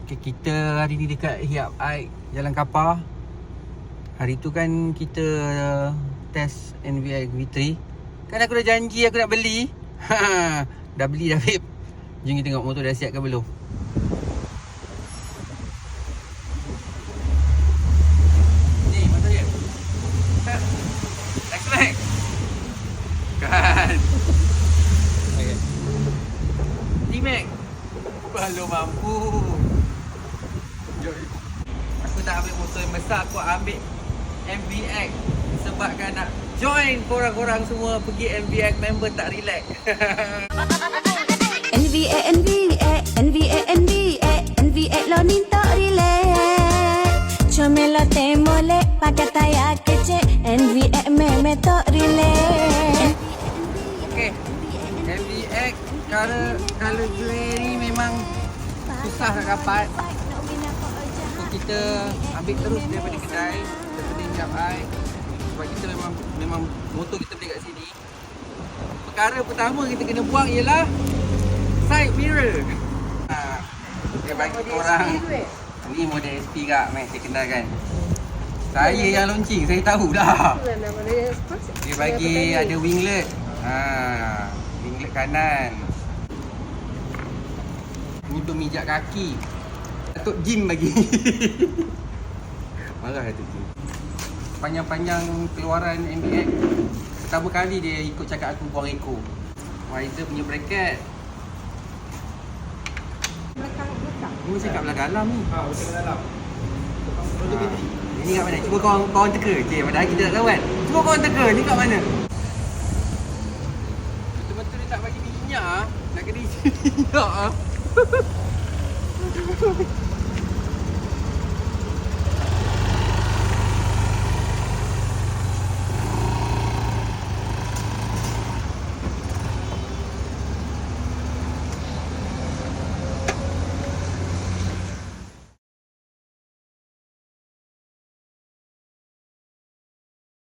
Okay, kita hari ni dekat Hiap Aik Jalan Kapar. Hari tu kan kita test NVX V3. Kan aku dah janji aku nak beli. Dah beli dah, babe. Jom kita tengok motor dah siap ke belum. Ni motor dia. Next. Kan. Okay. D-Max. Belum mampu. Aku tak ambil motor yang besar, aku ambil NVX sebabkan nak join korang-korang semua pergi NVX member tak relax. NVX lo ni tak relax. Comelo te mole pakai tayar kecil. NVX meme tak relax. Okay, NVX color grey ni memang susah nak dapat. So kita ambil terus daripada kedai, daripada Hiap Aik. Sebab kita memang motor kita beli kat sini. Perkara pertama kita kena buang ialah side mirror. Dia bagi korang ni model SP kak, Max dia kenalkan. Saya yang launching, saya tahu dah. Dia bagi ada winglet. Winglet kanan. Untuk mijak kaki. Datuk Jim bagi. Marah Datuk Jim. Panjang-panjang keluaran NVX. Pertama kali dia ikut cakap aku buang ekor. Wiser punya bracket. Ini cakap belah dalam ni. Betul dalam. Ini kat mana? Cuba kawan teka. Cik, padahal kita tak tahu kan. Cuba kawan teka. Ni kat mana? Betul-betul dia tak bagi minyak. Nak kena isi minyak.